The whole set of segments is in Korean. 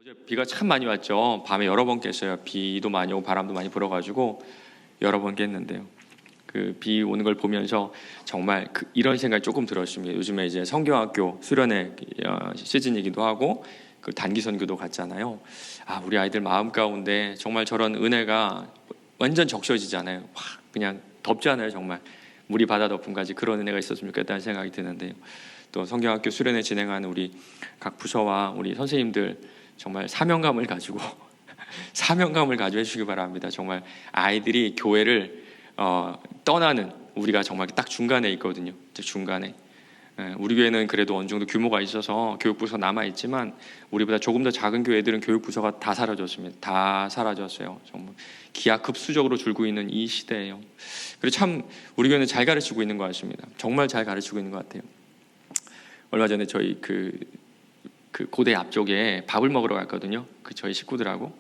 어제 비가 참 많이 왔죠. 밤에 여러 번 깼어요. 비도 많이 오고 바람도 많이 불어가지고 여러 번 깼는데요. 그 비 오는 걸 보면서 정말 이런 생각이 조금 들었습니다. 요즘에 이제 성경학교 수련회 시즌이기도 하고 그 단기 선교도 갔잖아요. 우리 아이들 마음 가운데 정말 저런 은혜가 완전 적셔지잖아요. 그냥 덥잖아요. 정말 물이 바다 덮음까지 그런 은혜가 있었으면 좋겠다는 생각이 드는데요. 또 성경학교 수련회 진행하는 우리 각 부서와 우리 선생님들 정말 사명감을 가지고 해주시기 바랍니다. 정말 아이들이 교회를 떠나는 우리가 정말 딱 중간에 있거든요. 중간에 우리 교회는 그래도 어느 정도 규모가 있어서 교육부서 남아 있지만 우리보다 조금 더 작은 교회들은 교육부서가 다 사라졌습니다. 다 사라졌어요. 정말 기하급수적으로 줄고 있는 이 시대예요. 그리고 참 우리 교회는 잘 가르치고 있는 것 같습니다. 정말 잘 가르치고 있는 것 같아요. 얼마 전에 저희 그 고대 앞쪽에 밥을 먹으러 갔거든요. 저희 식구들하고.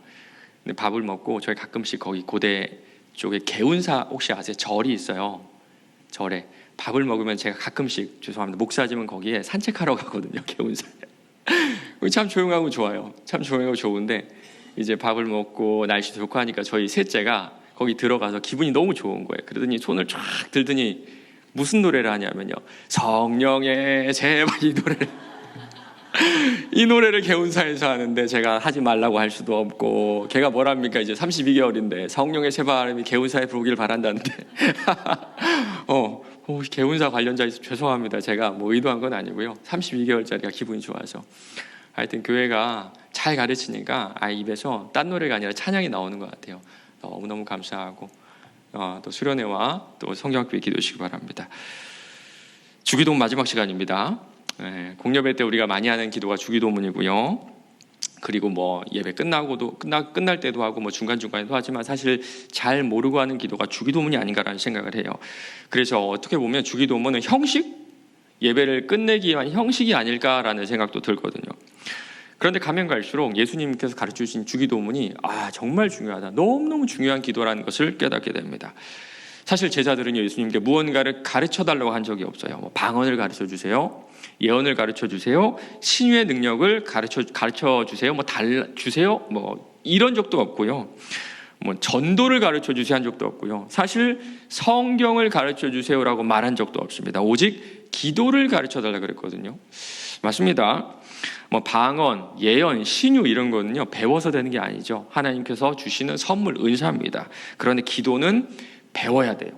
근데 밥을 먹고 저희 가끔씩 거기 고대 쪽에 개운사 혹시 아세요? 절이 있어요. 절에 밥을 먹으면 제가 가끔씩 죄송합니다. 목사님은 거기에 산책하러 가거든요. 개운사에. 참 조용하고 좋아요. 참 조용하고 좋은데 이제 밥을 먹고 날씨도 좋고 하니까 저희 셋째가 거기 들어가서 기분이 너무 좋은 거예요. 그러더니 손을 쫙 들더니 무슨 노래를 하냐면요. 성령의 제발 이 노래를 개운사에서 하는데 제가 하지 말라고 할 수도 없고 걔가 뭐랍니까 이제 32개월인데 성령의 새 바람이 개운사에 불기를 바란다는데 개운사 관련자 있어 죄송합니다. 제가 뭐 의도한 건 아니고요. 32개월짜리가 기분이 좋아서 하여튼 교회가 잘 가르치니까 아이 입에서 딴 노래가 아니라 찬양이 나오는 것 같아요. 너무너무 감사하고 또 수련회와 또 성경학교에 기도하시기 바랍니다. 주기도문 마지막 시간입니다. 공여회 때 우리가 많이 하는 기도가 주기도문이고요. 그리고 뭐 예배 끝나고도 끝날 때도 하고 뭐 중간중간에도 하지만 사실 잘 모르고 하는 기도가 주기도문이 아닌가라는 생각을 해요. 그래서 어떻게 보면 주기도문은 예배를 끝내기 위한 형식이 아닐까라는 생각도 들거든요. 그런데 가면 갈수록 예수님께서 가르쳐주신 주기도문이 정말 중요하다. 너무너무 중요한 기도라는 것을 깨닫게 됩니다. 사실 제자들은 예수님께 무언가를 가르쳐달라고 한 적이 없어요. 뭐 방언을 가르쳐주세요. 예언을 가르쳐주세요. 신유의 능력을 가르쳐주세요. 달라주세요. 이런 적도 없고요. 전도를 가르쳐주세요 한 적도 없고요. 사실 성경을 가르쳐주세요라고 말한 적도 없습니다. 오직 기도를 가르쳐달라고 그랬거든요. 맞습니다. 방언, 예언, 신유 이런 거는요 배워서 되는 게 아니죠. 하나님께서 주시는 선물, 은사입니다. 그런데 기도는 배워야 돼요.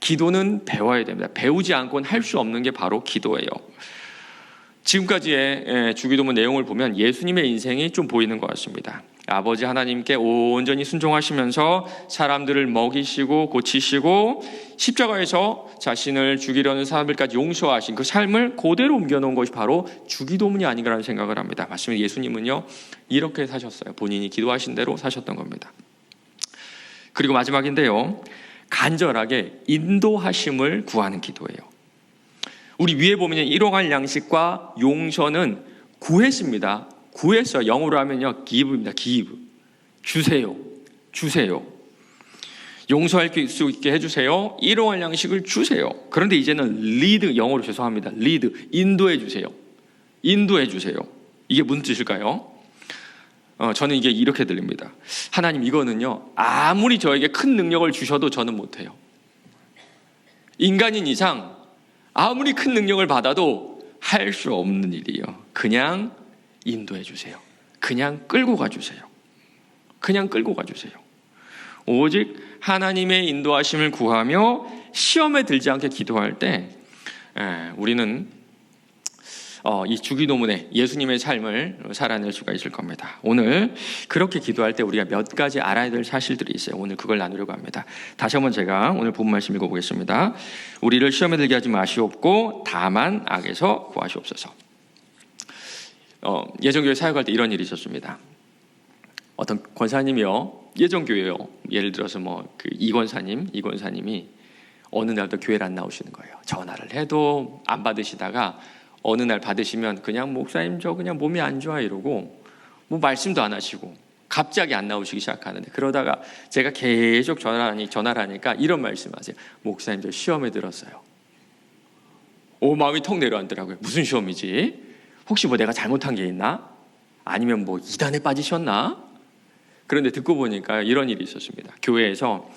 기도는 배워야 됩니다. 배우지 않고는 할 수 없는 게 바로 기도예요. 지금까지의 주기도문 내용을 보면 예수님의 인생이 좀 보이는 것 같습니다. 아버지 하나님께 온전히 순종하시면서 사람들을 먹이시고 고치시고 십자가에서 자신을 죽이려는 사람들까지 용서하신 그 삶을 그대로 옮겨놓은 것이 바로 주기도문이 아닌가라는 생각을 합니다. 맞습니다. 예수님은요 이렇게 사셨어요. 본인이 기도하신 대로 사셨던 겁니다. 그리고 마지막인데요, 간절하게 인도하심을 구하는 기도예요. 우리 위에 보면 일용할 양식과 용서는 구했습니다. 구했어요. 영어로 하면요 give입니다. give. 주세요. 용서할 수 있게 해주세요. 일용할 양식을 주세요. 그런데 이제는 lead, 영어로 죄송합니다. lead, 인도해 주세요. 이게 무슨 뜻일까요? 저는 이게 이렇게 들립니다. 하나님, 이거는요 아무리 저에게 큰 능력을 주셔도 저는 못해요. 인간인 이상 아무리 큰 능력을 받아도 할 수 없는 일이에요. 그냥 인도해 주세요. 그냥 끌고 가주세요. 오직 하나님의 인도하심을 구하며 시험에 들지 않게 기도할 때 우리는 이 주기도문에 예수님의 삶을 살아낼 수가 있을 겁니다. 오늘 그렇게 기도할 때 우리가 몇 가지 알아야 될 사실들이 있어요. 오늘 그걸 나누려고 합니다. 다시 한번 제가 오늘 본문 말씀 읽어보겠습니다. 우리를 시험에 들게 하지 마시옵고 다만 악에서 구하시옵소서. 예전교회 사역할 때 이런 일이 있었습니다. 어떤 권사님이요, 예전교회요, 예를 들어서 이권사님이 어느 날도 교회를 안 나오시는 거예요. 전화를 해도 안 받으시다가 어느 날 받으시면 그냥 목사님 저 그냥 몸이 안 좋아 이러고 말씀도 안 하시고 갑자기 안 나오시기 시작하는데, 그러다가 제가 계속 전화를 하니까 이런 말씀하세요. 목사님 저 시험에 들었어요. 마음이 턱 내려앉더라고요. 무슨 시험이지? 혹시 내가 잘못한 게 있나? 아니면 뭐 이단에 빠지셨나? 그런데 듣고 보니까 이런 일이 있었습니다. 교회에서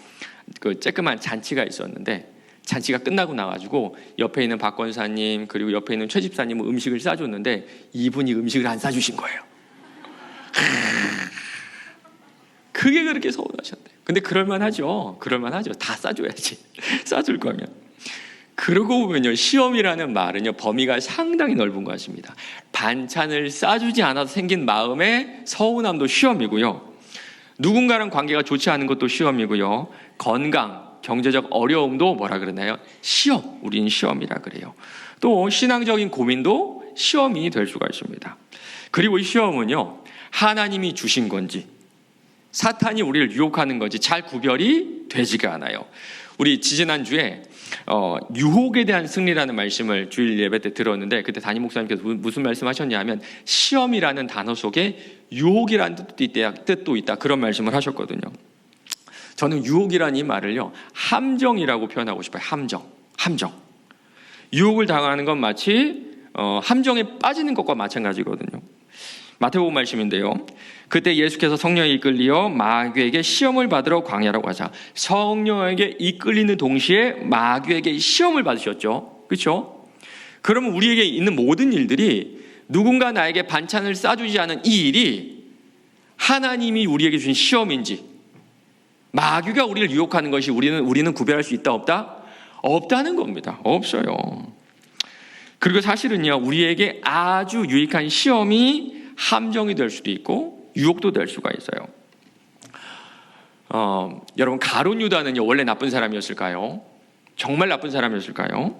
그 쬐끄만 잔치가 있었는데 잔치가 끝나고 나가지고 옆에 있는 박 권사님 그리고 옆에 있는 최 집사님은 음식을 싸줬는데 이분이 음식을 안 싸주신 거예요. 그게 그렇게 서운하셨대요. 근데 그럴만하죠. 다 싸줘야지. 싸줄 거면. 그러고 보면요, 시험이라는 말은요, 범위가 상당히 넓은 것입니다. 반찬을 싸주지 않아서 생긴 마음의 서운함도 시험이고요, 누군가랑 관계가 좋지 않은 것도 시험이고요, 건강, 경제적 어려움도 뭐라 그러나요? 시험, 우리는 시험이라 그래요. 또 신앙적인 고민도 시험이 될 수가 있습니다. 그리고 이 시험은요, 하나님이 주신 건지 사탄이 우리를 유혹하는 건지 잘 구별이 되지가 않아요. 우리 지지난주에 유혹에 대한 승리라는 말씀을 주일 예배 때 들었는데, 그때 담임 목사님께서 무슨 말씀하셨냐면 시험이라는 단어 속에 유혹이라는 뜻도 있다, 그런 말씀을 하셨거든요. 저는 유혹이라는 이 말을요, 함정이라고 표현하고 싶어요. 함정. 유혹을 당하는 건 마치 함정에 빠지는 것과 마찬가지거든요. 마태복음 말씀인데요, 그때 예수께서 성령에 이끌리어 마귀에게 시험을 받으러 광야로 가자. 성령에게 이끌리는 동시에 마귀에게 시험을 받으셨죠. 그렇죠? 그러면 우리에게 있는 모든 일들이, 누군가 나에게 반찬을 싸주지 않은 이 일이 하나님이 우리에게 주신 시험인지, 마귀가 우리를 유혹하는 것이 우리는 구별할 수 있다 없다? 없다는 겁니다. 없어요. 그리고 사실은요, 우리에게 아주 유익한 시험이 함정이 될 수도 있고 유혹도 될 수가 있어요. 여러분, 가룟 유다는요, 원래 나쁜 사람이었을까요? 정말 나쁜 사람이었을까요?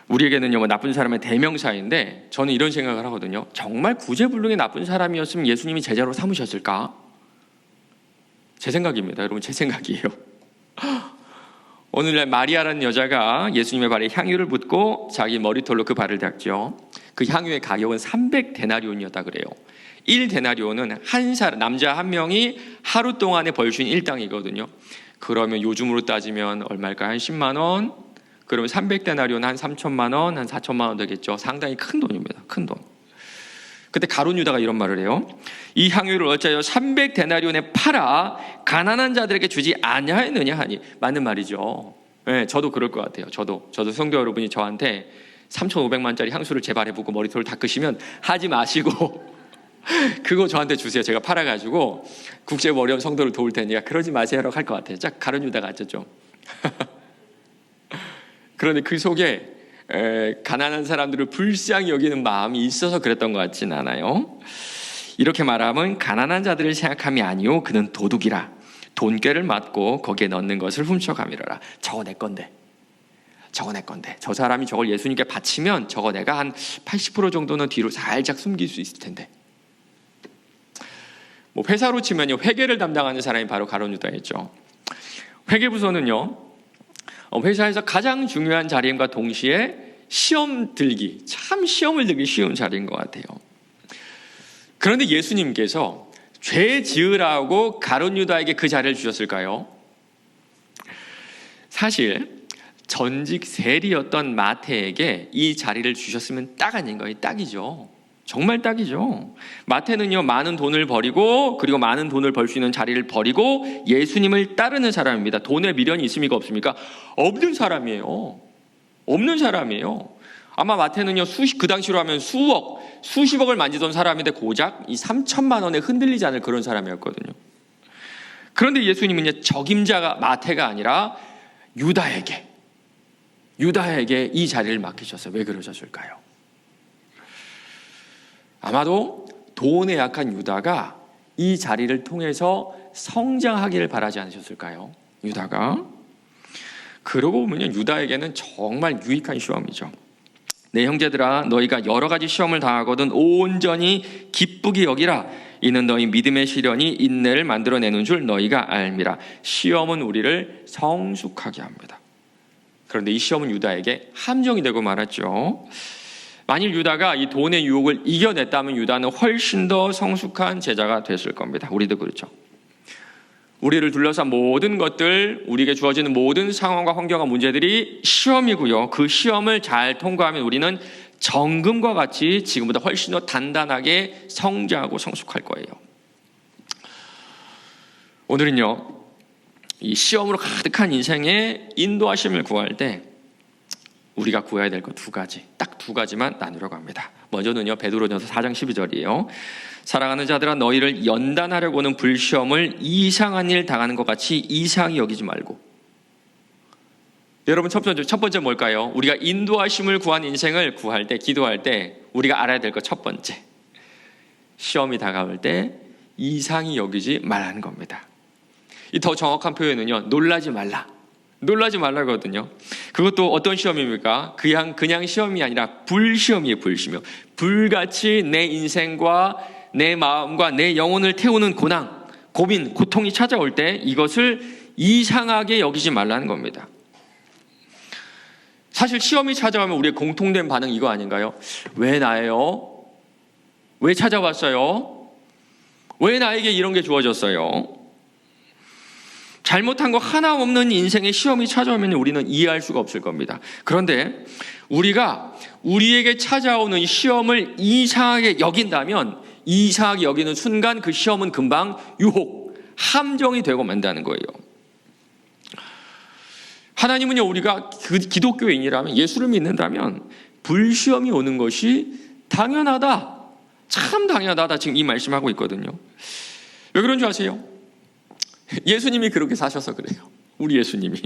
우리에게는요, 뭐 나쁜 사람의 대명사인데, 저는 이런 생각을 하거든요. 정말 구제불능의 나쁜 사람이었으면 예수님이 제자로 삼으셨을까? 제 생각입니다. 여러분, 제 생각이에요. 오늘날 마리아라는 여자가 예수님의 발에 향유를 붓고 자기 머리털로 그 발을 닦죠. 그 향유의 가격은 300데나리온이었다 그래요. 1데나리온은 남자 한 명이 하루 동안에 벌 수 있는 일당이거든요. 그러면 요즘으로 따지면 얼마일까요? 한 10만 원? 그러면 300데나리온 한 3천만 원, 한 4천만 원 되겠죠. 상당히 큰 돈입니다. 큰 돈. 그때 가룟 유다가 이런 말을 해요. 이 향유를 어찌하여 300데나리온에 팔아 가난한 자들에게 주지 아니하였느냐 하니. 맞는 말이죠. 네, 저도 그럴 것 같아요. 저도 성도 여러분이 저한테 3,500만짜리 향수를 재발해보고 머리털을 닦으시면 하지 마시고 그거 저한테 주세요. 제가 팔아가지고 국제부 어려운 성도를 도울 테니까 그러지 마세요라고 할 것 같아요. 짝 가룟 유다 같죠 좀. 그런데 그 속에 가난한 사람들을 불쌍히 여기는 마음이 있어서 그랬던 것 같진 않아요. 이렇게 말하면 가난한 자들을 생각함이 아니요 그는 도둑이라 돈꾀를 맞고 거기에 넣는 것을 훔쳐가미러라. 저거 내 건데 저 사람이 저걸 예수님께 바치면 저거 내가 한 80% 정도는 뒤로 살짝 숨길 수 있을 텐데. 뭐 회사로 치면요, 회계를 담당하는 사람이 바로 가룟 유다였죠. 회계부서는요, 회사에서 가장 중요한 자리임과 동시에 시험을 들기 쉬운 자리인 것 같아요. 그런데 예수님께서 죄 지으라고 가룟 유다에게 그 자리를 주셨을까요? 사실 전직 세리였던 마태에게 이 자리를 주셨으면 딱 아닌 거예요. 딱이죠. 정말 딱이죠. 마태는요, 많은 돈을 버리고 그리고 많은 돈을 벌 수 있는 자리를 버리고 예수님을 따르는 사람입니다. 돈에 미련이 있습니까 없습니까? 없는 사람이에요. 아마 마태는요, 그 당시로 하면 수십억을 만지던 사람인데 고작 이 3천만 원에 흔들리지 않을 그런 사람이었거든요. 그런데 예수님은 적임자가 마태가 아니라 유다에게 이 자리를 맡기셨어요. 왜 그러셨을까요? 아마도 돈에 약한 유다가 이 자리를 통해서 성장하기를 바라지 않으셨을까요? 유다가. 그러고 보면 유다에게는 정말 유익한 시험이죠. 내 형제들아, 너희가 여러 가지 시험을 당하거든 온전히 기쁘게 여기라. 이는 너희 믿음의 시련이 인내를 만들어내는 줄 너희가 알미라. 시험은 우리를 성숙하게 합니다. 그런데 이 시험은 유다에게 함정이 되고 말았죠. 만일 유다가 이 돈의 유혹을 이겨냈다면 유다는 훨씬 더 성숙한 제자가 됐을 겁니다. 우리도 그렇죠. 우리를 둘러싼 모든 것들, 우리에게 주어지는 모든 상황과 환경과 문제들이 시험이고요. 그 시험을 잘 통과하면 우리는 정금과 같이 지금보다 훨씬 더 단단하게 성장하고 성숙할 거예요. 오늘은요, 이 시험으로 가득한 인생의 인도하심을 구할 때 우리가 구해야 될 것 두 가지, 딱 두 가지만 나누려고 합니다. 먼저는요, 베드로전서 4장 12절이에요. 사랑하는 자들아, 너희를 연단하려고 하는 불시험을 이상한 일 당하는 것 같이 이상히 여기지 말고. 여러분, 첫 번째 뭘까요? 우리가 인도하심을 구한 인생을 구할 때, 기도할 때 우리가 알아야 될 것 첫 번째, 시험이 다가올 때 이상히 여기지 말라는 겁니다. 이 더 정확한 표현은요, 놀라지 말라거든요. 그것도 어떤 시험입니까? 그냥 시험이 아니라 불시험이에요. 불시험. 불같이 내 인생과 내 마음과 내 영혼을 태우는 고난, 고민, 고통이 찾아올 때 이것을 이상하게 여기지 말라는 겁니다. 사실 시험이 찾아오면 우리의 공통된 반응 이거 아닌가요? 왜 나예요? 왜 찾아왔어요? 왜 나에게 이런 게 주어졌어요? 잘못한 거 하나 없는 인생의 시험이 찾아오면 우리는 이해할 수가 없을 겁니다. 그런데 우리가 우리에게 찾아오는 시험을 이상하게 여긴다면, 이상하게 여기는 순간 그 시험은 금방 유혹, 함정이 되고 만다는 거예요. 하나님은요, 우리가 기독교인이라면, 예수를 믿는다면 불시험이 오는 것이 당연하다, 참 당연하다, 지금 이 말씀하고 있거든요. 왜 그런 줄 아세요? 예수님이 그렇게 사셔서 그래요. 우리 예수님이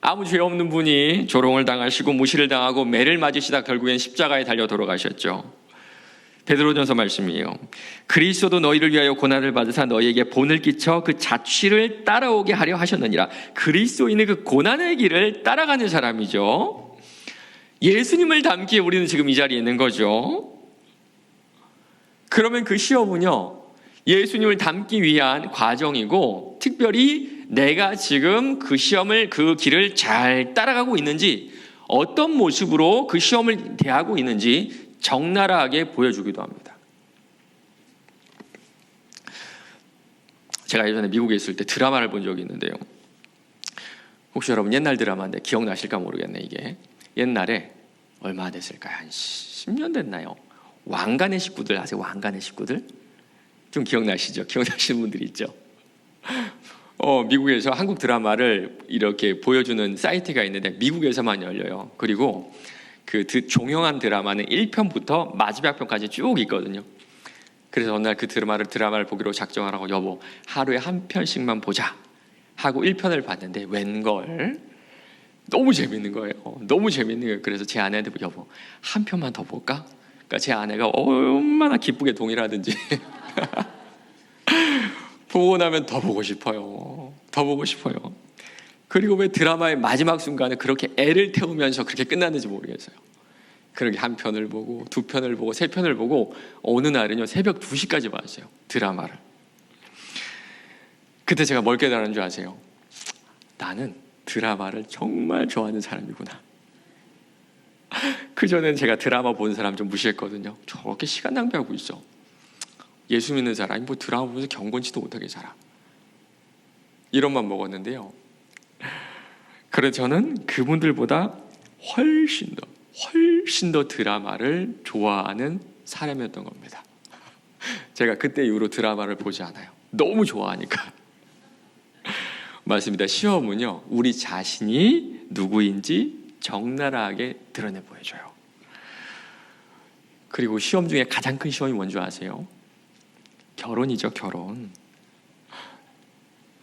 아무 죄 없는 분이 조롱을 당하시고 무시를 당하고 매를 맞으시다 결국엔 십자가에 달려 돌아가셨죠. 베드로전서 말씀이에요. 그리스도도 너희를 위하여 고난을 받으사 너희에게 본을 끼쳐 그 자취를 따라오게 하려 하셨느니라. 그리스도인의 그 고난의 길을 따라가는 사람이죠. 예수님을 닮기에 우리는 지금 이 자리에 있는 거죠. 그러면 그 시험은요, 예수님을 닮기 위한 과정이고, 특별히 내가 지금 그 시험을, 그 길을 잘 따라가고 있는지, 어떤 모습으로 그 시험을 대하고 있는지 적나라하게 보여주기도 합니다. 제가 예전에 미국에 있을 때 드라마를 본 적이 있는데요. 혹시 여러분 옛날 드라마인데 기억나실까 모르겠네. 이게 옛날에 얼마나 됐을까요? 한 10년 됐나요? 왕관의 식구들 아세요? 왕관의 식구들? 좀 기억나시죠? 기억나시는 분들이 있죠? 미국에서 한국 드라마를 이렇게 보여주는 사이트가 있는데 미국에서만 열려요. 그리고 그 종영한 드라마는 1편부터 마지막 편까지 쭉 있거든요. 그래서 어느 날 그 드라마를 보기로 작정하라고, 여보 하루에 한 편씩만 보자 하고 1편을 봤는데 웬걸 너무 재밌는 거예요. 너무 재밌는 거예요. 그래서 제 아내한테, 여보 한 편만 더 볼까? 그러니까 제 아내가 얼마나 기쁘게 동의를 하든지 보고 나면 더 보고 싶어요. 더 보고 싶어요. 그리고 왜 드라마의 마지막 순간에 그렇게 애를 태우면서 그렇게 끝났는지 모르겠어요. 그렇게 한 편을 보고 두 편을 보고 세 편을 보고 어느 날은요 새벽 2시까지 봤어요, 드라마를. 그때 제가 뭘 깨달은 줄 아세요? 나는 드라마를 정말 좋아하는 사람이구나. 그전엔 제가 드라마 본 사람 좀 무시했거든요. 저렇게 시간 낭비하고 있어. 예수 믿는 사람이 뭐 드라마 보면서 경건치도 못하게 살아. 이런 맘 먹었는데요. 그래서 저는 그분들보다 훨씬 더 드라마를 좋아하는 사람이었던 겁니다. 제가 그때 이후로 드라마를 보지 않아요. 너무 좋아하니까. 맞습니다. 시험은요, 우리 자신이 누구인지 적나라하게 드러내 보여줘요. 그리고 시험 중에 가장 큰 시험이 뭔지 아세요? 결혼이죠, 결혼.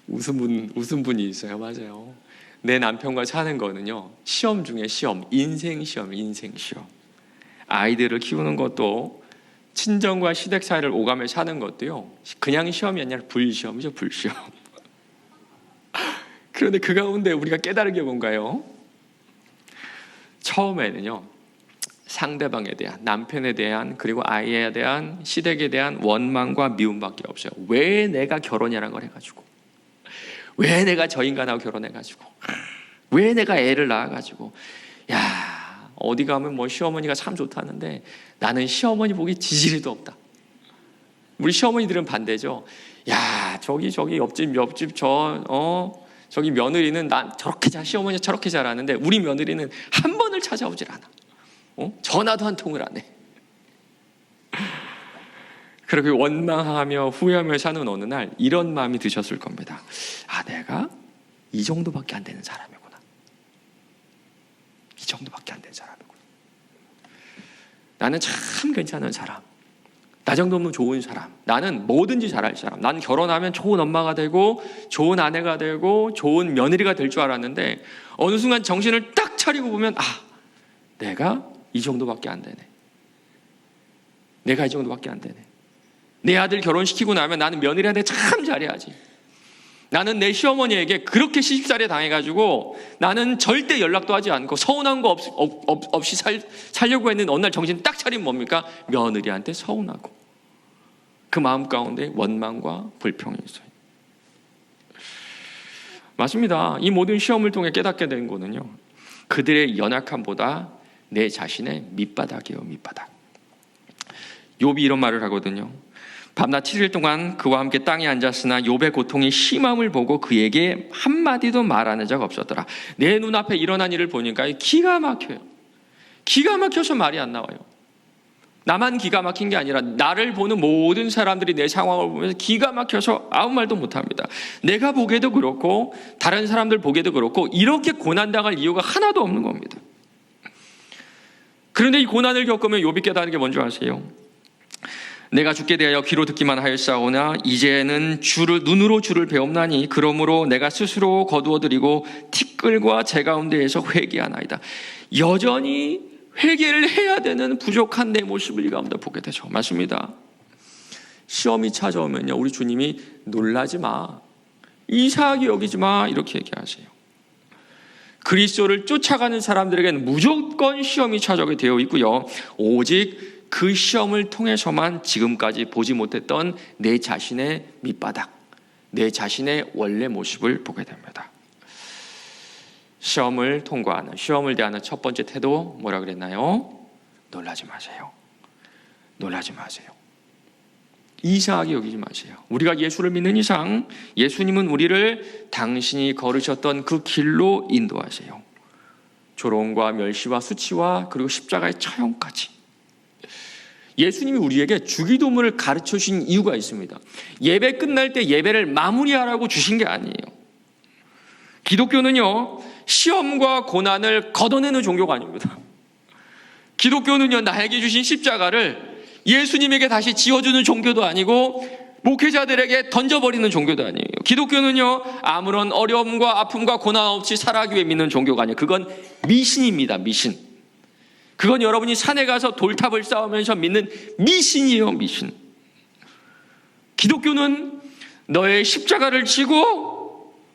웃은 분이 있어요. 맞아요. 내 남편과 사는 거는요, 시험 중에 시험, 인생 시험. 아이들을 키우는 것도, 친정과 시댁 사이를 오가며 사는 것도요, 그냥 시험이 아니라 불시험이죠, 불시험. 그런데 그 가운데 우리가 깨달은 게 뭔가요? 처음에는요, 상대방에 대한, 남편에 대한, 그리고 아이에 대한, 시댁에 대한 원망과 미움밖에 없어요. 왜 내가 결혼이라는 걸 해가지고, 왜 내가 저 인간하고 결혼해가지고, 왜 내가 애를 낳아가지고, 야, 어디 가면 뭐 시어머니가 참 좋다는데 나는 시어머니 보기 지지리도 없다. 우리 시어머니들은 반대죠. 야, 저기 옆집 저기 며느리는 난 저렇게 시어머니 저렇게 잘하는데 우리 며느리는 한 번을 찾아오질 않아. 전화도 한 통을 안 해. 그렇게 원망하며 후회하며 사는 어느 날 이런 마음이 드셨을 겁니다. 내가 이 정도밖에 안 되는 사람이구나. 이 정도밖에 안 되는 사람이구나. 나는 참 괜찮은 사람. 나 정도면 좋은 사람. 나는 뭐든지 잘할 사람. 난 결혼하면 좋은 엄마가 되고 좋은 아내가 되고 좋은 며느리가 될 줄 알았는데 어느 순간 정신을 딱 차리고 보면 내가 이 정도밖에 안 되네. 내가 이 정도밖에 안 되네. 내 아들 결혼시키고 나면 나는 며느리한테 참 잘해야지. 나는 내 시어머니에게 그렇게 시집살이 당해가지고 나는 절대 연락도 하지 않고 서운한 거 없이 살려고 했는데 어느 날 정신 딱 차리면 뭡니까? 며느리한테 서운하고 그 마음 가운데 원망과 불평이 있어요. 맞습니다. 이 모든 시험을 통해 깨닫게 된 거는요, 그들의 연약함보다 내 자신의 밑바닥이에요. 밑바닥. 욥이 이런 말을 하거든요. 밤낮 7일 동안 그와 함께 땅에 앉았으나 욥의 고통이 심함을 보고 그에게 한마디도 말하는 적 없었더라. 내 눈앞에 일어난 일을 보니까 기가 막혀요. 기가 막혀서 말이 안 나와요. 나만 기가 막힌 게 아니라 나를 보는 모든 사람들이 내 상황을 보면서 기가 막혀서 아무 말도 못합니다. 내가 보기에도 그렇고 다른 사람들 보기에도 그렇고 이렇게 고난당할 이유가 하나도 없는 겁니다. 그런데 이 고난을 겪으면 욥이 깨달은 게 뭔지 아세요? 내가 주께 대하여 귀로 듣기만 하였사오나 이제는 눈으로 주를 배움나니 그러므로 내가 스스로 거두어드리고 티끌과 제 가운데에서 회개하나이다. 여전히 회개를 해야 되는 부족한 내 모습을 이 가운데 보게 되죠. 맞습니다. 시험이 찾아오면요, 우리 주님이 놀라지 마, 이상하게 여기지 마, 이렇게 얘기하세요. 그리스도를 쫓아가는 사람들에게는 무조건 시험이 찾아오게 되어 있고요, 오직 그 시험을 통해서만 지금까지 보지 못했던 내 자신의 밑바닥, 내 자신의 원래 모습을 보게 됩니다. 시험을 통과하는, 시험을 대하는 첫 번째 태도 뭐라 그랬나요? 놀라지 마세요. 놀라지 마세요. 이상하게 여기지 마세요. 우리가 예수를 믿는 이상 예수님은 우리를 당신이 걸으셨던 그 길로 인도하세요. 조롱과 멸시와 수치와 그리고 십자가의 처형까지. 예수님이 우리에게 주기도문을 가르쳐 주신 이유가 있습니다. 예배 끝날 때 예배를 마무리하라고 주신 게 아니에요. 기독교는요, 시험과 고난을 걷어내는 종교가 아닙니다. 기독교는요, 나에게 주신 십자가를 예수님에게 다시 지어주는 종교도 아니고 목회자들에게 던져버리는 종교도 아니에요. 기독교는요, 아무런 어려움과 아픔과 고난 없이 살아가기 위해 믿는 종교가 아니에요. 그건 미신입니다. 미신. 그건 여러분이 산에 가서 돌탑을 쌓으면서 믿는 미신이에요. 미신. 기독교는 너의 십자가를 지고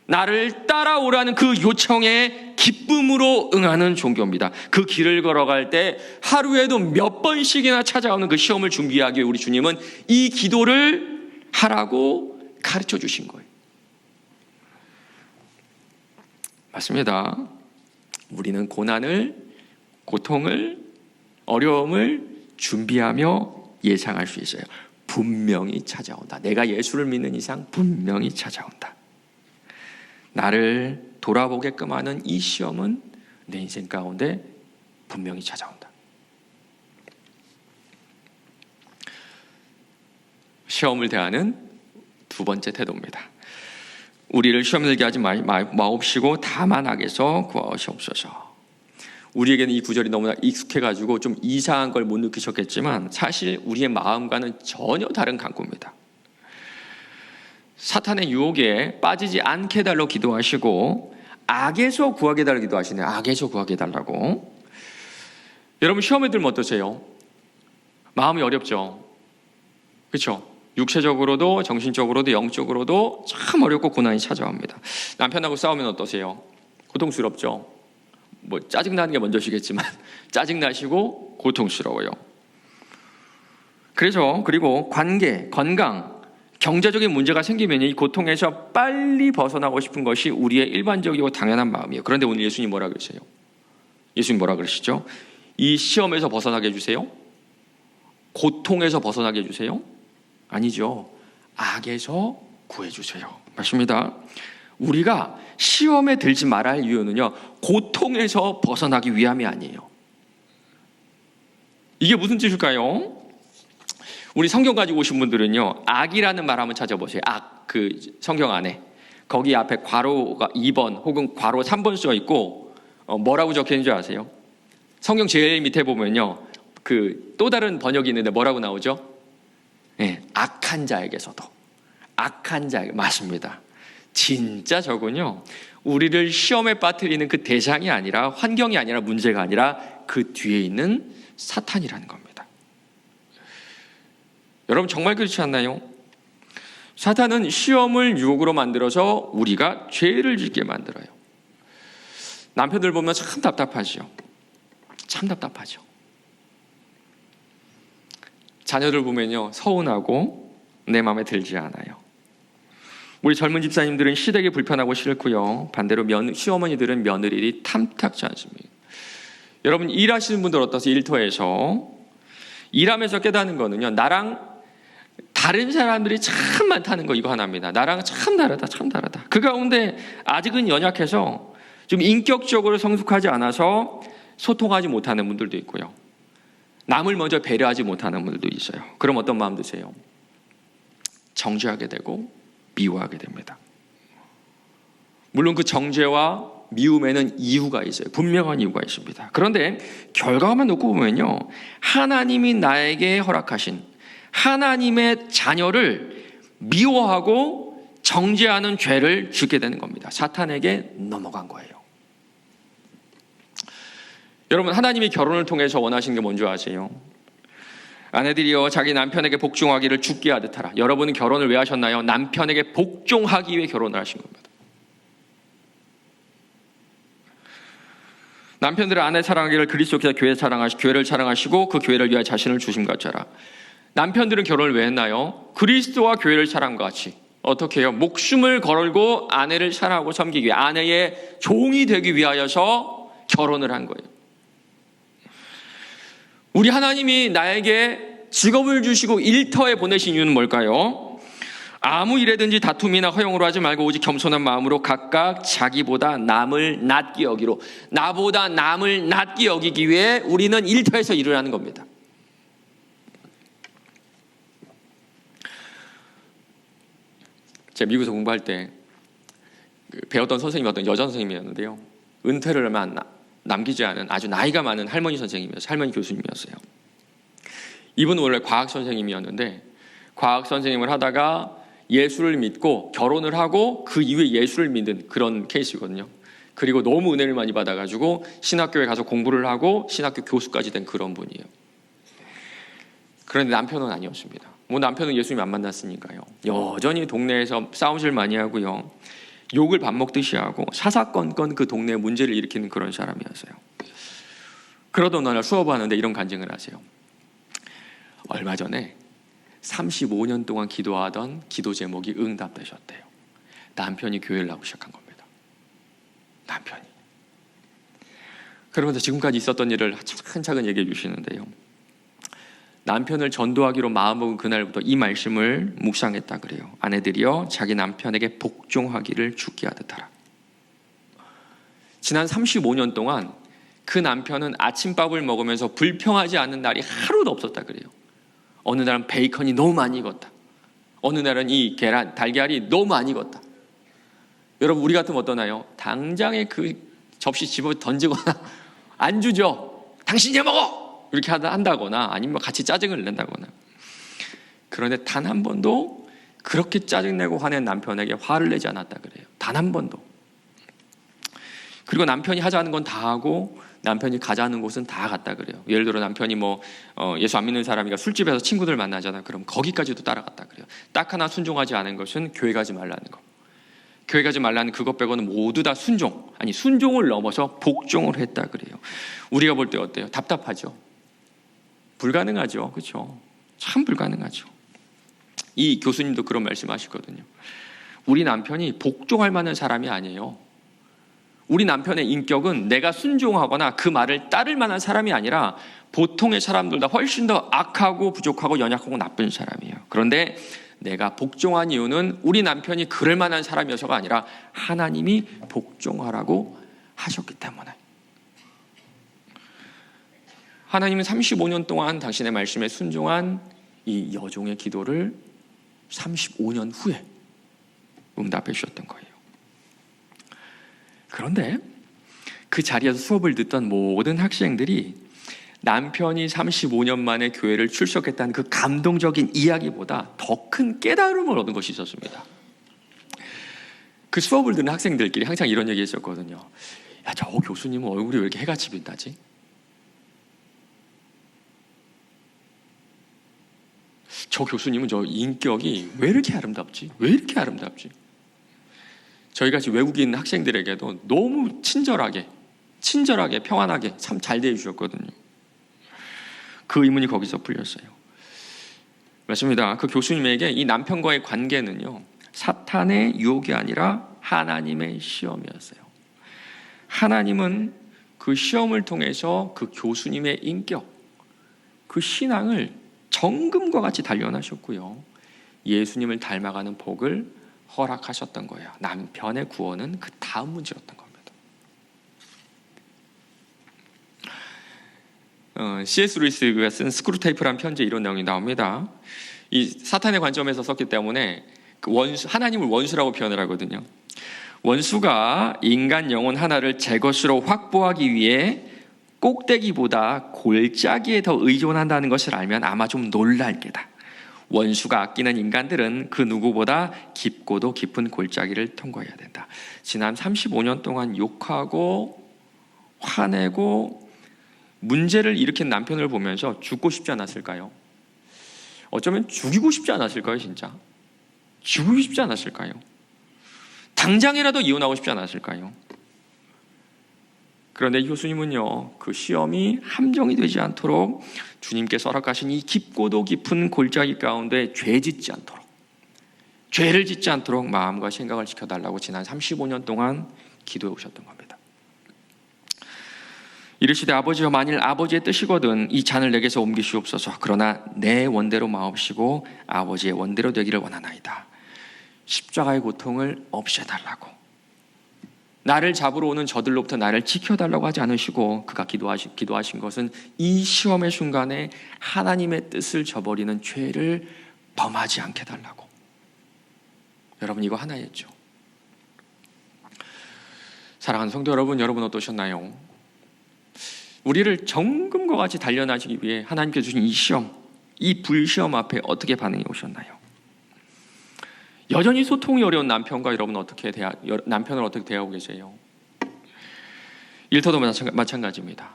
나를 따라오라는 그 요청에 기쁨으로 응하는 종교입니다. 그 길을 걸어갈 때 하루에도 몇 번씩이나 찾아오는 그 시험을 준비하기 위해 우리 주님은 이 기도를 하라고 가르쳐 주신 거예요. 맞습니다. 우리는 고난을, 고통을, 어려움을 준비하며 예상할 수 있어요. 분명히 찾아온다. 내가 예수를 믿는 이상 분명히 찾아온다. 나를 돌아보게끔 하는 이 시험은 내 인생 가운데 분명히 찾아온다. 시험을 대하는 두 번째 태도입니다. 우리를 시험 들게 하지 마옵시고 다만 악에서 구하시옵소서. 우리에게는 이 구절이 너무나 익숙해가지고 좀 이상한 걸 못 느끼셨겠지만 사실 우리의 마음과는 전혀 다른 강구입니다. 사탄의 유혹에 빠지지 않게 해달라고 기도하시고 악에서 구하게 해달라고 기도하시네요. 악에서 구하게 해달라고. 여러분 시험에 들면 어떠세요? 마음이 어렵죠. 그렇죠? 육체적으로도 정신적으로도 영적으로도 참 어렵고 고난이 찾아옵니다. 남편하고 싸우면 어떠세요? 고통스럽죠. 뭐 짜증나는 게 먼저시겠지만 짜증나시고 고통스러워요. 그리고 관계, 건강, 경제적인 문제가 생기면 이 고통에서 빨리 벗어나고 싶은 것이 우리의 일반적이고 당연한 마음이에요. 그런데 오늘 예수님 뭐라 그러세요? 예수님 뭐라 그러시죠? 이 시험에서 벗어나게 해주세요? 고통에서 벗어나게 해주세요? 아니죠. 악에서 구해주세요. 맞습니다. 우리가 시험에 들지 말아야 할 이유는요, 고통에서 벗어나기 위함이 아니에요. 이게 무슨 뜻일까요? 우리 성경 가지고 오신 분들은요, 악이라는 말 한번 찾아보세요. 악, 그 성경 안에 거기 앞에 괄호가 2번 혹은 괄호 3번 써 있고 뭐라고 적혀 있는 줄 아세요? 성경 제일 밑에 보면요, 그 또 다른 번역이 있는데 뭐라고 나오죠? 네, 악한 자에게서도. 악한 자에게. 맞습니다. 진짜 저군요, 우리를 시험에 빠뜨리는 그 대상이 아니라, 환경이 아니라, 문제가 아니라 그 뒤에 있는 사탄이라는 겁니다. 여러분 정말 그렇지 않나요? 사탄은 시험을 유혹으로 만들어서 우리가 죄를 짓게 만들어요. 남편들 보면 참 답답하죠. 참 답답하죠. 자녀들 보면요, 서운하고 내 마음에 들지 않아요. 우리 젊은 집사님들은 시댁이 불편하고 싫고요, 반대로 시어머니들은 며느리들이 탐탁지 않습니다. 여러분 일하시는 분들 어떠세요? 일터에서 일하면서 깨닫는 거는요, 나랑 다른 사람들이 참 많다는 거, 이거 하나입니다. 나랑 참 다르다, 참 다르다. 그 가운데 아직은 연약해서 좀 인격적으로 성숙하지 않아서 소통하지 못하는 분들도 있고요, 남을 먼저 배려하지 못하는 분들도 있어요. 그럼 어떤 마음 드세요? 정죄하게 되고 미워하게 됩니다. 물론 그 정죄와 미움에는 이유가 있어요. 분명한 이유가 있습니다. 그런데 결과만 놓고 보면요, 하나님이 나에게 허락하신 하나님의 자녀를 미워하고 정죄하는 죄를 짓게 되는 겁니다. 사탄에게 넘어간 거예요. 여러분, 하나님이 결혼을 통해서 원하신 게 뭔지 아세요? 아내들이여 자기 남편에게 복종하기를 죽게 하듯 하라. 여러분은 결혼을 왜 하셨나요? 남편에게 복종하기 위해 결혼을 하신 겁니다. 남편들은 아내 사랑하기를 그리스도께서 교회를 사랑하시고 그 교회를 위하여 자신을 주신 것처럼. 남편들은 결혼을 왜 했나요? 그리스도와 교회를 사랑과 같이. 어떻게 해요? 목숨을 걸고 아내를 사랑하고 섬기기 위해, 아내의 종이 되기 위하여서 결혼을 한 거예요. 우리 하나님이 나에게 직업을 주시고 일터에 보내신 이유는 뭘까요? 아무 일에든지 다툼이나 허용으로 하지 말고 오직 겸손한 마음으로 각각 자기보다 남을 낮게 여기로, 나보다 남을 낮게 여기기 위해 우리는 일터에서 일을 하는 겁니다. 제가 미국에서 공부할 때 배웠던 선생님이 어떤 여자 선생님이었는데요, 은퇴를 얼마 남기지 않은 아주 나이가 많은 할머니 선생님이었어요. 할머니 교수님이었어요. 이분은 원래 과학 선생님이었는데 과학 선생님을 하다가 예수를 믿고 결혼을 하고 그 이후에 예수를 믿는 그런 케이스거든요. 그리고 너무 은혜를 많이 받아가지고 신학교에 가서 공부를 하고 신학교 교수까지 된 그런 분이에요. 그런데 남편은 아니었습니다. 남편은 예수님 안 만났으니까요, 여전히 동네에서 싸움질 많이 하고요, 욕을 밥 먹듯이 하고 사사건건 그 동네에 문제를 일으키는 그런 사람이었어요. 그러던 어느 날 수업하는데 이런 간증을 하세요. 얼마 전에 35년 동안 기도하던 기도 제목이 응답되셨대요. 남편이 교회를 나오기 시작한 겁니다. 남편이. 그러면서 지금까지 있었던 일을 차근차근 얘기해 주시는데요, 남편을 전도하기로 마음먹은 그날부터 이 말씀을 묵상했다 그래요. 아내들이여 자기 남편에게 복종하기를 죽게 하듯 하라. 지난 35년 동안 그 남편은 아침밥을 먹으면서 불평하지 않는 날이 하루도 없었다 그래요. 어느 날은 베이컨이 너무 많이 익었다, 어느 날은 이 계란, 달걀이 너무 많이 익었다. 여러분, 우리 같으면 어떠나요? 당장에 그 접시 집어 던지거나 안 주죠. 당신이 해 먹어! 이렇게 한다거나 아니면 같이 짜증을 낸다거나. 그런데 단 한 번도 그렇게 짜증내고 화낸 남편에게 화를 내지 않았다 그래요. 단 한 번도. 그리고 남편이 하자는 건 다 하고 남편이 가자는 곳은 다 갔다 그래요. 예를 들어 남편이 예수 안 믿는 사람이가 술집에서 친구들 만나잖아. 그럼 거기까지도 따라갔다 그래요. 딱 하나 순종하지 않은 것은 교회 가지 말라는 거. 교회 가지 말라는 그것 빼고는 모두 다 순종을 넘어서 복종을 했다 그래요. 우리가 볼 때 어때요? 답답하죠? 불가능하죠. 그렇죠? 참 불가능하죠. 이 교수님도 그런 말씀하시거든요. 우리 남편이 복종할 만한 사람이 아니에요. 우리 남편의 인격은 내가 순종하거나 그 말을 따를 만한 사람이 아니라 보통의 사람들보다 훨씬 더 악하고 부족하고 연약하고 나쁜 사람이에요. 그런데 내가 복종한 이유는 우리 남편이 그럴 만한 사람이어서가 아니라 하나님이 복종하라고 하셨기 때문에. 하나님은 35년 동안 당신의 말씀에 순종한 이 여종의 기도를 35년 후에 응답해 주셨던 거예요. 그런데 그 자리에서 수업을 듣던 모든 학생들이 남편이 35년 만에 교회를 출석했다는 그 감동적인 이야기보다 더 큰 깨달음을 얻은 것이 있었습니다. 그 수업을 듣는 학생들끼리 항상 이런 얘기 했었거든요. 야, 저 교수님은 얼굴이 왜 이렇게 해같이 빛나지? 저 교수님은 저 인격이 왜 이렇게 아름답지? 왜 이렇게 아름답지? 저희같이 외국인 학생들에게도 너무 친절하게 평안하게 참 잘 대해주셨거든요. 그 의문이 거기서 풀렸어요. 맞습니다. 그 교수님에게 이 남편과의 관계는요, 사탄의 유혹이 아니라 하나님의 시험이었어요. 하나님은 그 시험을 통해서 그 교수님의 인격, 그 신앙을 정금과 같이 단련하셨고요, 예수님을 닮아가는 복을 허락하셨던 거예요. 남편의 구원은 그 다음 문제였던 겁니다. C.S. 루이스가 쓴 스크루테이프라는 편지에 이런 내용이 나옵니다. 이 사탄의 관점에서 썼기 때문에 그 하나님을 원수라고 표현을 하거든요. 원수가 인간 영혼 하나를 제 것으로 확보하기 위해 꼭대기보다 골짜기에 더 의존한다는 것을 알면 아마 좀 놀랄 게다. 원수가 아끼는 인간들은 그 누구보다 깊고도 깊은 골짜기를 통과해야 된다. 지난 35년 동안 욕하고 화내고 문제를 일으킨 남편을 보면서 죽고 싶지 않았을까요? 어쩌면 죽이고 싶지 않았을까요? 진짜 죽이고 싶지 않았을까요? 당장이라도 이혼하고 싶지 않았을까요? 그런데 교수님은요, 그 시험이 함정이 되지 않도록 주님께서 허락하신 이 깊고도 깊은 골짜기 가운데 죄를 짓지 않도록 마음과 생각을 지켜달라고 지난 35년 동안 기도해 오셨던 겁니다. 이르시되 아버지여, 만일 아버지의 뜻이거든 이 잔을 내게서 옮기시옵소서. 그러나 내 원대로 마옵시고 아버지의 원대로 되기를 원하나이다. 십자가의 고통을 없애달라고, 나를 잡으러 오는 저들로부터 나를 지켜달라고 하지 않으시고 그가 기도하신 것은 이 시험의 순간에 하나님의 뜻을 저버리는 죄를 범하지 않게 달라고. 여러분, 이거 하나였죠. 사랑하는 성도 여러분, 여러분 어떠셨나요? 우리를 정금과 같이 단련하시기 위해 하나님께서 주신 이 시험, 이 불시험 앞에 어떻게 반응해 오셨나요? 여전히 소통이 어려운 남편과 여러분은 남편을 어떻게 대하고 계세요? 일터도 마찬가지입니다.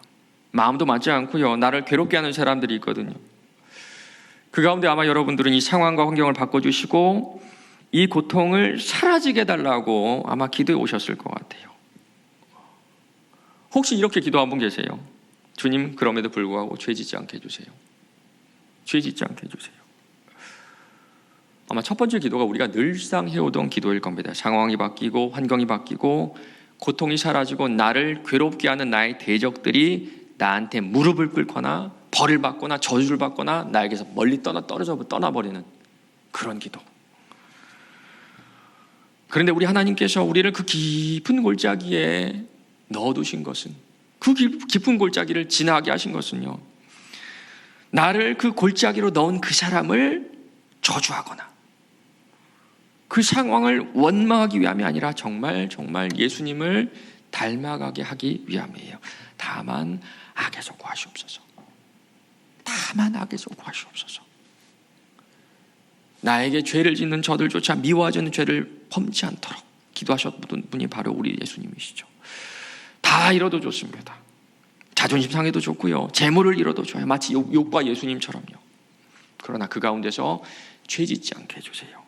마음도 맞지 않고요, 나를 괴롭게 하는 사람들이 있거든요. 그 가운데 아마 여러분들은 이 상황과 환경을 바꿔주시고 이 고통을 사라지게 해달라고 아마 기도해 오셨을 것 같아요. 혹시 이렇게 기도한 분 계세요? 주님, 그럼에도 불구하고 죄 짓지 않게 해주세요. 죄 짓지 않게 해주세요. 아마 첫 번째 기도가 우리가 늘상 해오던 기도일 겁니다. 상황이 바뀌고 환경이 바뀌고 고통이 사라지고 나를 괴롭게 하는 나의 대적들이 나한테 무릎을 꿇거나 벌을 받거나 저주를 받거나 나에게서 멀리 떠나버리는 그런 기도. 그런데 우리 하나님께서 우리를 그 깊은 골짜기에 넣어두신 것은, 그 깊은 골짜기를 지나게 하신 것은요, 나를 그 골짜기로 넣은 그 사람을 저주하거나 그 상황을 원망하기 위함이 아니라 정말 예수님을 닮아가게 하기 위함이에요. 다만 악에서 구하시옵소서. 다만 악에서 구하시옵소서. 나에게 죄를 짓는 저들조차 미워하는 죄를 범치 않도록 기도하셨던 분이 바로 우리 예수님이시죠. 다 잃어도 좋습니다. 자존심 상해도 좋고요, 재물을 잃어도 좋아요. 마치 욥과 예수님처럼요. 그러나 그 가운데서 죄 짓지 않게 해주세요.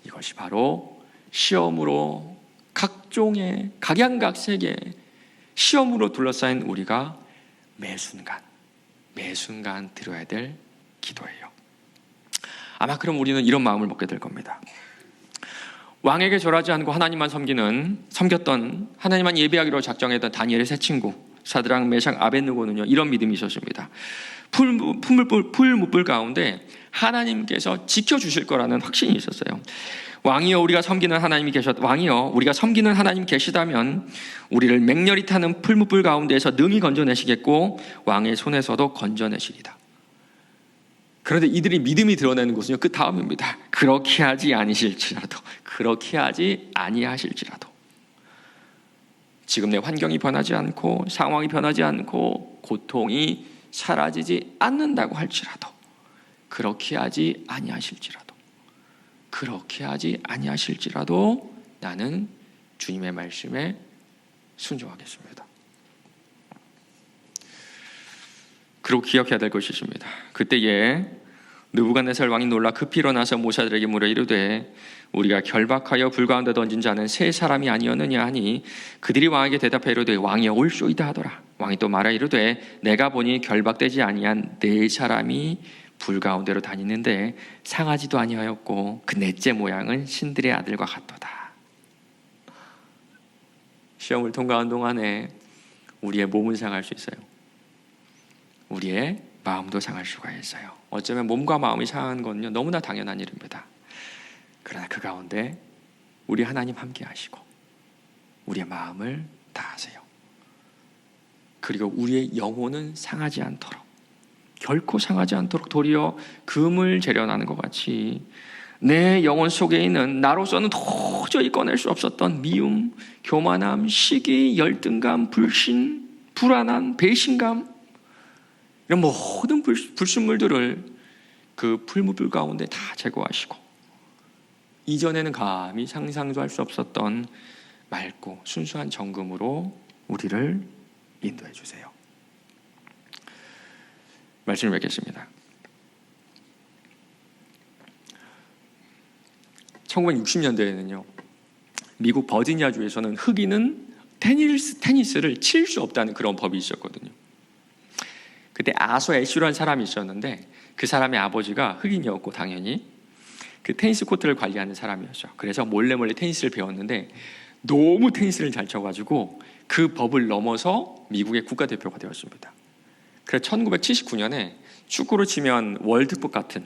이것이 바로 시험으로 각종의 각양각색의 시험으로 둘러싸인 우리가 매순간 드려야 될 기도예요. 아마 그럼 우리는 이런 마음을 먹게 될 겁니다. 왕에게 절하지 않고 하나님만 섬겼던, 하나님만 예배하기로 작정했던 다니엘의 세 친구 사드락, 메삭, 아벳느고는요, 이런 믿음이 있었습니다. 풀무불 가운데 하나님께서 지켜주실 거라는 확신이 있었어요. 왕이여 우리가 섬기는 하나님 계시다면 우리를 맹렬히 타는 풀무불 가운데에서 능히 건져내시겠고 왕의 손에서도 건져내시리다. 그런데 이들이 믿음이 드러내는 것은요, 그 다음입니다. 그렇게 하지 아니하실지라도 지금 내 환경이 변하지 않고 상황이 변하지 않고 고통이 사라지지 않는다고 할지라도 그렇게 하지 아니하실지라도 나는 주님의 말씀에 순종하겠습니다. 그리고 기억해야 될 것이 있습니다. 그때에 느부갓네살 왕이 놀라 급히 일어나서 모사들에게 물어 이르되 우리가 결박하여 불 가운데 던진 자는 세 사람이 아니었느냐 하니 그들이 왕에게 대답하여 이르되 왕이여 올소이다 하더라. 왕이 또 말하 이르되 내가 보니 결박되지 아니한 네 사람이 불 가운데로 다니는데 상하지도 아니하였고 그 넷째 모양은 신들의 아들과 같도다. 시험을 통과한 동안에 우리의 몸은 상할 수 있어요. 우리의 마음도 상할 수가 있어요. 어쩌면 몸과 마음이 상한 건요 너무나 당연한 일입니다. 그러나 그 가운데 우리 하나님 함께 하시고 우리의 마음을 다하세요. 그리고 우리의 영혼은 상하지 않도록, 결코 상하지 않도록 도리어 금을 재련하는 것 같이 내 영혼 속에 있는 나로서는 도저히 꺼낼 수 없었던 미움, 교만함, 시기, 열등감, 불신, 불안한, 배신감, 이런 모든 불순물들을 그 풀무불 가운데 다 제거하시고 이전에는 감히 상상도 할 수 없었던 맑고 순수한 정금으로 우리를 인도해 주세요. 말씀을 맺겠습니다. 1960년대에는요 미국 버지니아주에서는 흑인은 테니스를 칠 수 없다는 그런 법이 있었거든요. 그때 아소 애쉬라는 사람이 있었는데 그 사람의 아버지가 흑인이었고 당연히 그 테니스 코트를 관리하는 사람이었죠. 그래서 몰래 테니스를 배웠는데 너무 테니스를 잘 쳐가지고 그 법을 넘어서 미국의 국가대표가 되었습니다. 그래서 1979년에 축구로 치면 월드컵 같은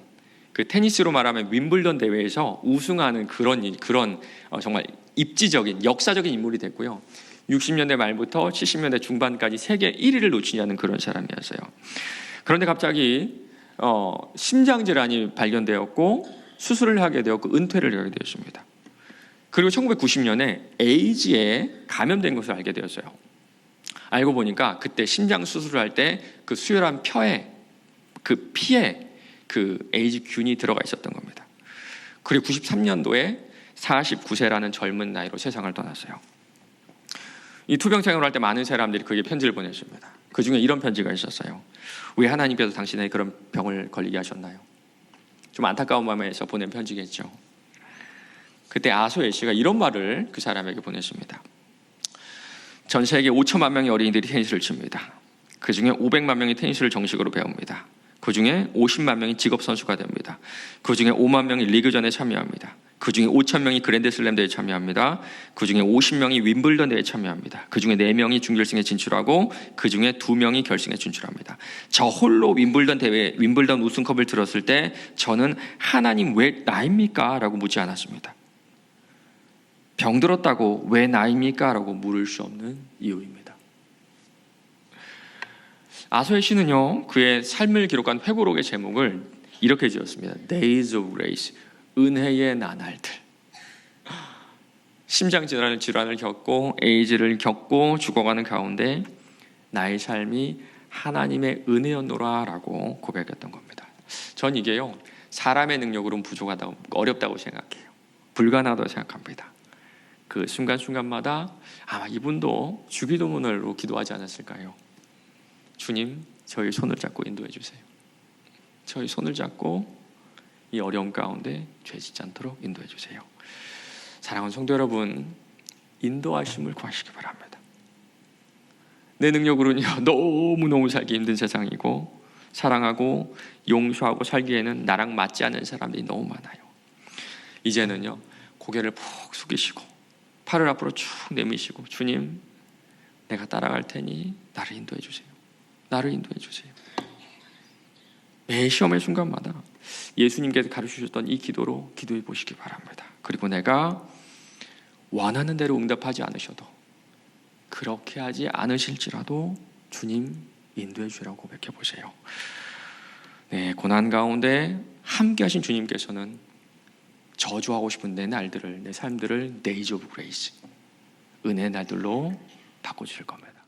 그 테니스로 말하면 윈블던 대회에서 우승하는 그런 정말 입지적인 역사적인 인물이 됐고요. 60년대 말부터 70년대 중반까지 세계 1위를 놓치지 않은 그런 사람이었어요. 그런데 갑자기 심장 질환이 발견되었고 수술을 하게 되었고 은퇴를 하게 되었습니다. 그리고 1990년에 에이즈에 감염된 것을 알게 되었어요. 알고 보니까 그때 심장 수술을 할 때 그 수혈한 펴에 그 피에 그 에이즈균이 들어가 있었던 겁니다. 그리고 93년도에 49세라는 젊은 나이로 세상을 떠났어요. 이 투병생활을 할 때 많은 사람들이 그에게 편지를 보냈습니다. 그 중에 이런 편지가 있었어요. 왜 하나님께서 당신에게 그런 병을 걸리게 하셨나요? 좀 안타까운 마음에서 보낸 편지겠죠. 그때 아소 애쉬가 이런 말을 그 사람에게 보냈습니다. 전 세계 5천만 명의 어린이들이 테니스를 칩니다. 그 중에 500만 명이 테니스를 정식으로 배웁니다. 그 중에 50만 명이 직업 선수가 됩니다. 그 중에 5만 명이 리그전에 참여합니다. 그 중에 5천 명이 그랜드슬램 대회에 참여합니다. 그 중에 50명이 윈블던 대회에 참여합니다. 그 중에 4명이 준결승에 진출하고 그 중에 2명이 결승에 진출합니다. 저 홀로 윈블던 우승컵을 들었을 때 저는 하나님 왜 나입니까? 라고 묻지 않았습니다. 병들었다고 왜 나입니까? 라고 물을 수 없는 이유입니다. 아소의 시는요 그의 삶을 기록한 회고록의 제목을 이렇게 지었습니다. Days of Grace, 은혜의 나날들. 심장 질환을 겪고 에이즈를 겪고 죽어가는 가운데 나의 삶이 하나님의 은혜였노라 라고 고백했던 겁니다. 전 이게요 사람의 능력으로는 부족하다고 어렵다고 생각해요. 불가능하다고 생각합니다. 그 순간순간마다 아마 이분도 주기도문으로 기도하지 않았을까요? 주님, 저희 손을 잡고 인도해 주세요. 저희 손을 잡고 이 어려움 가운데 죄 짓지 않도록 인도해 주세요. 사랑하는 성도 여러분, 인도하심을 구하시기 바랍니다. 내 능력으로는요 너무너무 살기 힘든 세상이고 사랑하고 용서하고 살기에는 나랑 맞지 않는 사람들이 너무 많아요. 이제는요 고개를 푹 숙이시고 팔을 앞으로 쭉 내미시고 주님, 내가 따라갈 테니 나를 인도해 주세요. 나를 인도해 주세요. 매 시험의 순간마다 예수님께서 가르치셨던 이 기도로 기도해 보시기 바랍니다. 그리고 내가 원하는 대로 응답하지 않으셔도, 그렇게 하지 않으실지라도 주님 인도해 주라고 고백해 보세요. 네, 고난 가운데 함께 하신 주님께서는 저주하고 싶은 내 날들을, 내 삶들을 데이즈 오브 그레이스, 은혜의 날들로 바꿔주실 겁니다.